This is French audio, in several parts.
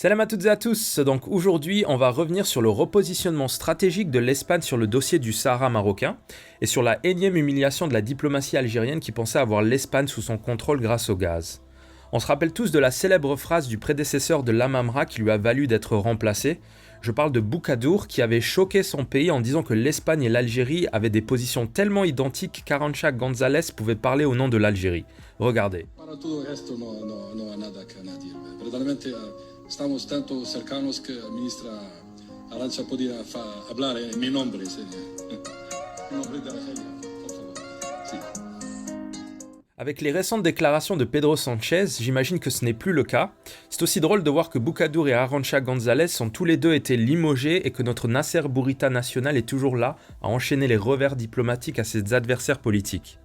Salam à toutes et à tous, donc aujourd'hui on va revenir sur le repositionnement stratégique de l'Espagne sur le dossier du Sahara marocain et sur la énième humiliation de la diplomatie algérienne qui pensait avoir l'Espagne sous son contrôle grâce au gaz. On se rappelle tous de la célèbre phrase du prédécesseur de l'Amamra qui lui a valu d'être remplacé. Je parle de Boukadour qui avait choqué son pays en disant que l'Espagne et l'Algérie avaient des positions tellement identiques qu'Arantxa González pouvait parler au nom de l'Algérie. Regardez. Estamos tanto cercanos que la ministra Arantxa podía hablar en mi nombre, en nombre de Argelia, por favor. Sí. Avec les récentes déclarations de Pedro Sánchez, j'imagine que ce n'est plus le cas. C'est aussi drôle de voir que Boukadour et Arantxa González ont tous les deux été limogés et que notre Nasser Bourita national est toujours là à enchaîner les revers diplomatiques à ses adversaires politiques.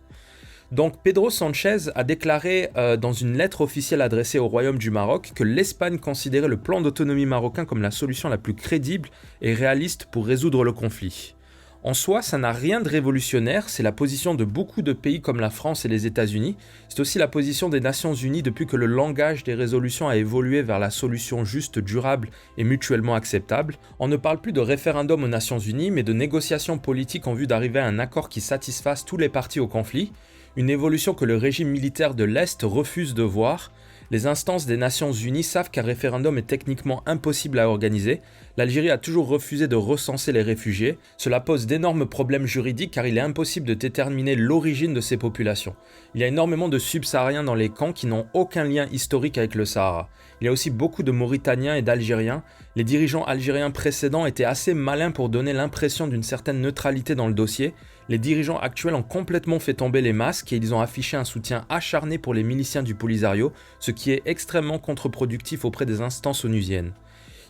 Donc Pedro Sánchez a déclaré dans une lettre officielle adressée au Royaume du Maroc que l'Espagne considérait le plan d'autonomie marocain comme la solution la plus crédible et réaliste pour résoudre le conflit. En soi, ça n'a rien de révolutionnaire, c'est la position de beaucoup de pays comme la France et les États-Unis. C'est aussi la position des Nations Unies depuis que le langage des résolutions a évolué vers la solution juste, durable et mutuellement acceptable. On ne parle plus de référendum aux Nations Unies, mais de négociations politiques en vue d'arriver à un accord qui satisfasse tous les parties au conflit. Une évolution que le régime militaire de l'Est refuse de voir. Les instances des Nations Unies savent qu'un référendum est techniquement impossible à organiser. L'Algérie a toujours refusé de recenser les réfugiés. Cela pose d'énormes problèmes juridiques car il est impossible de déterminer l'origine de ces populations. Il y a énormément de subsahariens dans les camps qui n'ont aucun lien historique avec le Sahara. Il y a aussi beaucoup de Mauritaniens et d'Algériens. Les dirigeants algériens précédents étaient assez malins pour donner l'impression d'une certaine neutralité dans le dossier. Les dirigeants actuels ont complètement fait tomber les masques et ils ont affiché un soutien acharné pour les miliciens du Polisario, ce qui est extrêmement contre-productif auprès des instances onusiennes.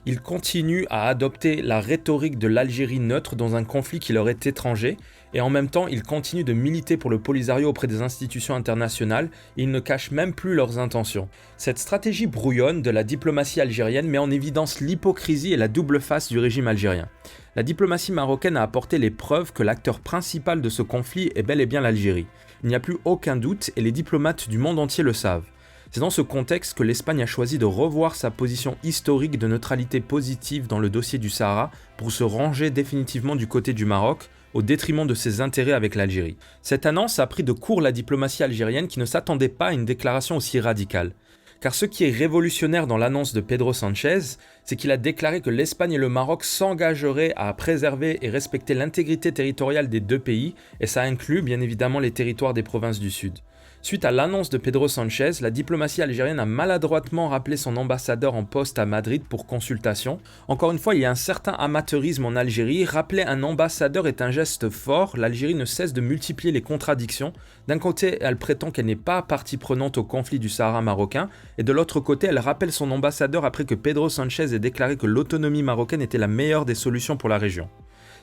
Ils continuent à adopter la rhétorique de l'Algérie neutre dans un conflit qui leur est étranger, et en même temps ils continuent de militer pour le Polisario auprès des institutions internationales, et ils ne cachent même plus leurs intentions. Cette stratégie brouillonne de la diplomatie algérienne met en évidence l'hypocrisie et la double face du régime algérien. La diplomatie marocaine a apporté les preuves que l'acteur principal de ce conflit est bel et bien l'Algérie. Il n'y a plus aucun doute et les diplomates du monde entier le savent. C'est dans ce contexte que l'Espagne a choisi de revoir sa position historique de neutralité positive dans le dossier du Sahara pour se ranger définitivement du côté du Maroc, au détriment de ses intérêts avec l'Algérie. Cette annonce a pris de court la diplomatie algérienne qui ne s'attendait pas à une déclaration aussi radicale. Car ce qui est révolutionnaire dans l'annonce de Pedro Sánchez, c'est qu'il a déclaré que l'Espagne et le Maroc s'engageraient à préserver et respecter l'intégrité territoriale des deux pays, et ça inclut bien évidemment les territoires des provinces du Sud. Suite à l'annonce de Pedro Sánchez, la diplomatie algérienne a maladroitement rappelé son ambassadeur en poste à Madrid pour consultation. Encore une fois, il y a un certain amateurisme en Algérie. Rappeler un ambassadeur est un geste fort. L'Algérie ne cesse de multiplier les contradictions. D'un côté, elle prétend qu'elle n'est pas partie prenante au conflit du Sahara marocain, et de l'autre côté, elle rappelle son ambassadeur après que Pedro Sánchez ait déclaré que l'autonomie marocaine était la meilleure des solutions pour la région.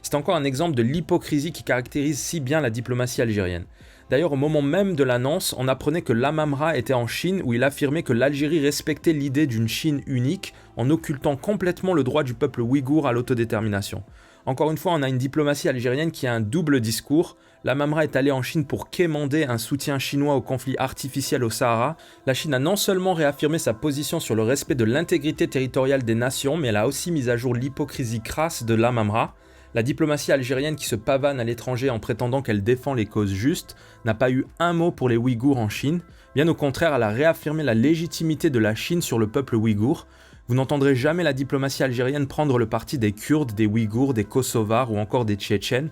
C'est encore un exemple de l'hypocrisie qui caractérise si bien la diplomatie algérienne. D'ailleurs, au moment même de l'annonce, on apprenait que l'Amamra était en Chine où il affirmait que l'Algérie respectait l'idée d'une Chine unique en occultant complètement le droit du peuple ouïghour à l'autodétermination. Encore une fois, on a une diplomatie algérienne qui a un double discours. L'Amamra est allée en Chine pour quémander un soutien chinois au conflit artificiel au Sahara. La Chine a non seulement réaffirmé sa position sur le respect de l'intégrité territoriale des nations, mais elle a aussi mis à jour l'hypocrisie crasse de l'Amamra. La diplomatie algérienne qui se pavane à l'étranger en prétendant qu'elle défend les causes justes n'a pas eu un mot pour les Ouïghours en Chine. Bien au contraire, elle a réaffirmé la légitimité de la Chine sur le peuple ouïghour. Vous n'entendrez jamais la diplomatie algérienne prendre le parti des Kurdes, des Ouïghours, des Kosovars ou encore des Tchétchènes.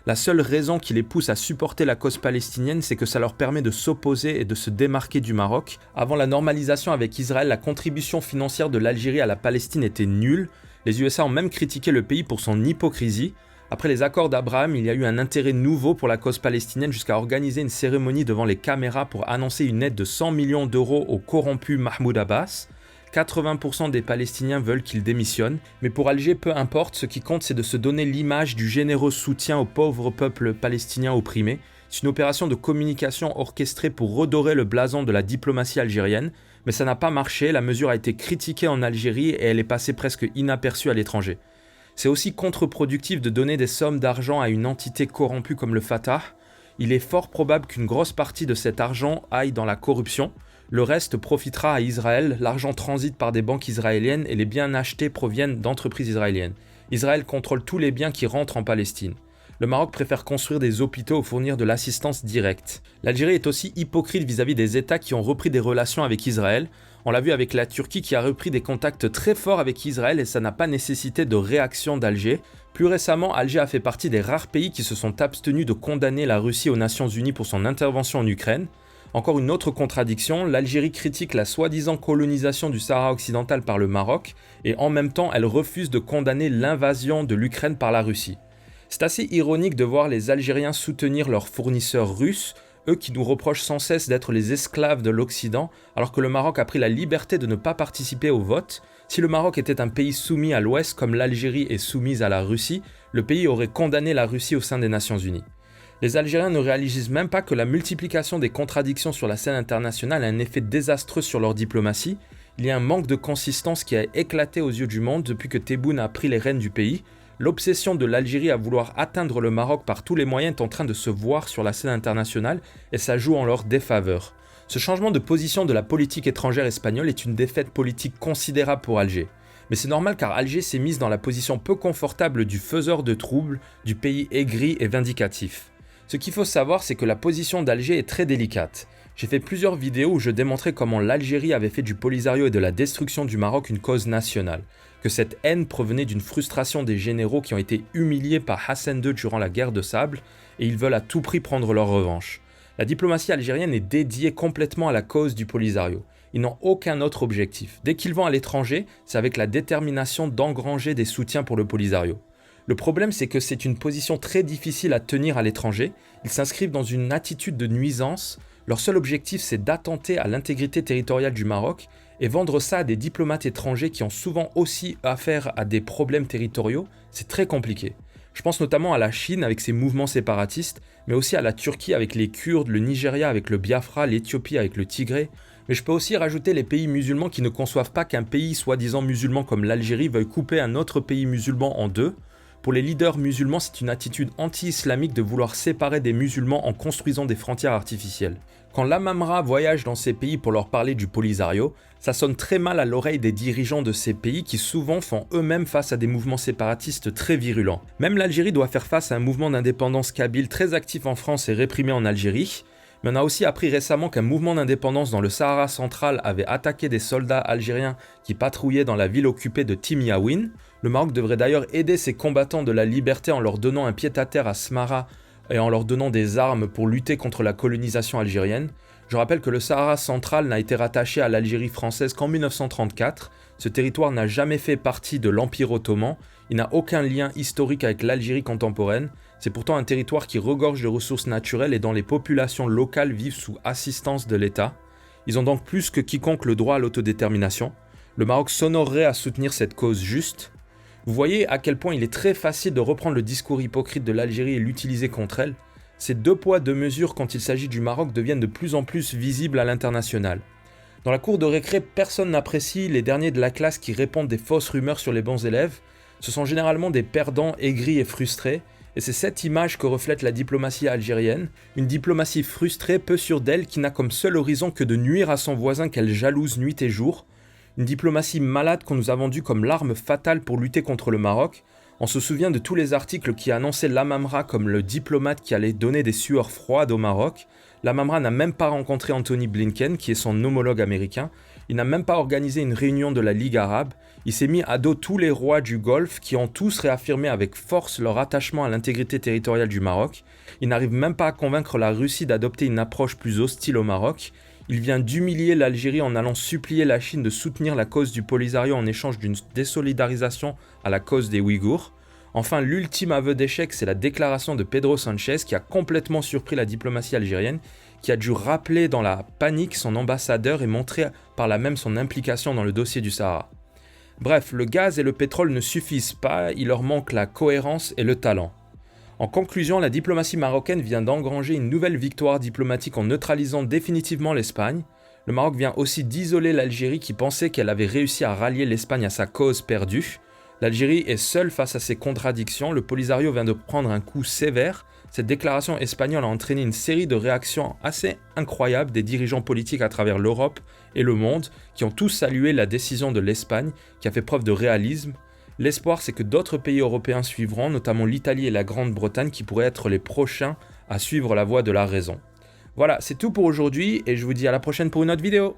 La seule raison qui les pousse à supporter la cause palestinienne, c'est que ça leur permet de s'opposer et de se démarquer du Maroc. Avant la normalisation avec Israël, la contribution financière de l'Algérie à la Palestine était nulle. Les USA ont même critiqué le pays pour son hypocrisie. Après les accords d'Abraham, il y a eu un intérêt nouveau pour la cause palestinienne jusqu'à organiser une cérémonie devant les caméras pour annoncer une aide de 100 millions d'euros au corrompu Mahmoud Abbas. 80% des Palestiniens veulent qu'il démissionne, mais pour Alger, peu importe, ce qui compte c'est de se donner l'image du généreux soutien au pauvre peuple palestinien opprimé. C'est une opération de communication orchestrée pour redorer le blason de la diplomatie algérienne, mais ça n'a pas marché, la mesure a été critiquée en Algérie et elle est passée presque inaperçue à l'étranger. C'est aussi contre-productif de donner des sommes d'argent à une entité corrompue comme le Fatah. Il est fort probable qu'une grosse partie de cet argent aille dans la corruption. Le reste profitera à Israël, l'argent transite par des banques israéliennes et les biens achetés proviennent d'entreprises israéliennes. Israël contrôle tous les biens qui rentrent en Palestine. Le Maroc préfère construire des hôpitaux ou fournir de l'assistance directe. L'Algérie est aussi hypocrite vis-à-vis des États qui ont repris des relations avec Israël. On l'a vu avec la Turquie qui a repris des contacts très forts avec Israël et ça n'a pas nécessité de réaction d'Alger. Plus récemment, Alger a fait partie des rares pays qui se sont abstenus de condamner la Russie aux Nations Unies pour son intervention en Ukraine. Encore une autre contradiction, l'Algérie critique la soi-disant colonisation du Sahara occidental par le Maroc et en même temps elle refuse de condamner l'invasion de l'Ukraine par la Russie. C'est assez ironique de voir les Algériens soutenir leurs fournisseurs russes, eux qui nous reprochent sans cesse d'être les esclaves de l'Occident, alors que le Maroc a pris la liberté de ne pas participer au vote. Si le Maroc était un pays soumis à l'Ouest comme l'Algérie est soumise à la Russie, le pays aurait condamné la Russie au sein des Nations Unies. Les Algériens ne réalisent même pas que la multiplication des contradictions sur la scène internationale a un effet désastreux sur leur diplomatie. Il y a un manque de consistance qui a éclaté aux yeux du monde depuis que Tebboune a pris les rênes du pays. L'obsession de l'Algérie à vouloir atteindre le Maroc par tous les moyens est en train de se voir sur la scène internationale et ça joue en leur défaveur. Ce changement de position de la politique étrangère espagnole est une défaite politique considérable pour Alger. Mais c'est normal car Alger s'est mise dans la position peu confortable du faiseur de troubles, du pays aigri et vindicatif. Ce qu'il faut savoir, c'est que la position d'Alger est très délicate. J'ai fait plusieurs vidéos où je démontrais comment l'Algérie avait fait du Polisario et de la destruction du Maroc une cause nationale, que cette haine provenait d'une frustration des généraux qui ont été humiliés par Hassan II durant la guerre de Sable, et ils veulent à tout prix prendre leur revanche. La diplomatie algérienne est dédiée complètement à la cause du Polisario. Ils n'ont aucun autre objectif. Dès qu'ils vont à l'étranger, c'est avec la détermination d'engranger des soutiens pour le Polisario. Le problème, c'est que c'est une position très difficile à tenir à l'étranger. Ils s'inscrivent dans une attitude de nuisance. Leur seul objectif, c'est d'attenter à l'intégrité territoriale du Maroc et vendre ça à des diplomates étrangers qui ont souvent aussi affaire à des problèmes territoriaux. C'est très compliqué. Je pense notamment à la Chine avec ses mouvements séparatistes, mais aussi à la Turquie avec les Kurdes, le Nigeria avec le Biafra, l'Éthiopie avec le Tigré. Mais je peux aussi rajouter les pays musulmans qui ne conçoivent pas qu'un pays soi-disant musulman comme l'Algérie veuille couper un autre pays musulman en deux. Pour les leaders musulmans, c'est une attitude anti-islamique de vouloir séparer des musulmans en construisant des frontières artificielles. Quand l'Amamra voyage dans ces pays pour leur parler du Polisario, ça sonne très mal à l'oreille des dirigeants de ces pays qui souvent font eux-mêmes face à des mouvements séparatistes très virulents. Même l'Algérie doit faire face à un mouvement d'indépendance kabyle très actif en France et réprimé en Algérie. Mais on a aussi appris récemment qu'un mouvement d'indépendance dans le Sahara central avait attaqué des soldats algériens qui patrouillaient dans la ville occupée de Timiaouine. Le Maroc devrait d'ailleurs aider ces combattants de la liberté en leur donnant un pied-à-terre à Smara et en leur donnant des armes pour lutter contre la colonisation algérienne. Je rappelle que le Sahara central n'a été rattaché à l'Algérie française qu'en 1934. Ce territoire n'a jamais fait partie de l'Empire ottoman. Il n'a aucun lien historique avec l'Algérie contemporaine. C'est pourtant un territoire qui regorge de ressources naturelles et dont les populations locales vivent sous assistance de l'État. Ils ont donc plus que quiconque le droit à l'autodétermination. Le Maroc s'honorerait à soutenir cette cause juste. Vous voyez à quel point il est très facile de reprendre le discours hypocrite de l'Algérie et l'utiliser contre elle. Ces deux poids deux mesures quand il s'agit du Maroc deviennent de plus en plus visibles à l'international. Dans la cour de récré, personne n'apprécie les derniers de la classe qui répandent des fausses rumeurs sur les bons élèves. Ce sont généralement des perdants aigris et frustrés. Et c'est cette image que reflète la diplomatie algérienne, une diplomatie frustrée, peu sûre d'elle, qui n'a comme seul horizon que de nuire à son voisin qu'elle jalouse nuit et jour. Une diplomatie malade qu'on nous a vendue comme l'arme fatale pour lutter contre le Maroc. On se souvient de tous les articles qui annonçaient l'Amamra comme le diplomate qui allait donner des sueurs froides au Maroc. L'Amamra n'a même pas rencontré Anthony Blinken, qui est son homologue américain. Il n'a même pas organisé une réunion de la Ligue arabe. Il s'est mis à dos tous les rois du Golfe qui ont tous réaffirmé avec force leur attachement à l'intégrité territoriale du Maroc. Il n'arrive même pas à convaincre la Russie d'adopter une approche plus hostile au Maroc. Il vient d'humilier l'Algérie en allant supplier la Chine de soutenir la cause du Polisario en échange d'une désolidarisation à la cause des Ouïghours. Enfin, l'ultime aveu d'échec, c'est la déclaration de Pedro Sánchez qui a complètement surpris la diplomatie algérienne, qui a dû rappeler dans la panique son ambassadeur et montrer par là même son implication dans le dossier du Sahara. Bref, le gaz et le pétrole ne suffisent pas, il leur manque la cohérence et le talent. En conclusion, la diplomatie marocaine vient d'engranger une nouvelle victoire diplomatique en neutralisant définitivement l'Espagne. Le Maroc vient aussi d'isoler l'Algérie qui pensait qu'elle avait réussi à rallier l'Espagne à sa cause perdue. L'Algérie est seule face à ces contradictions, le Polisario vient de prendre un coup sévère, Cette déclaration espagnole a entraîné une série de réactions assez incroyables des dirigeants politiques à travers l'Europe et le monde, qui ont tous salué la décision de l'Espagne, qui a fait preuve de réalisme. L'espoir, c'est que d'autres pays européens suivront, notamment l'Italie et la Grande-Bretagne, qui pourraient être les prochains à suivre la voie de la raison. Voilà, c'est tout pour aujourd'hui, et je vous dis à la prochaine pour une autre vidéo.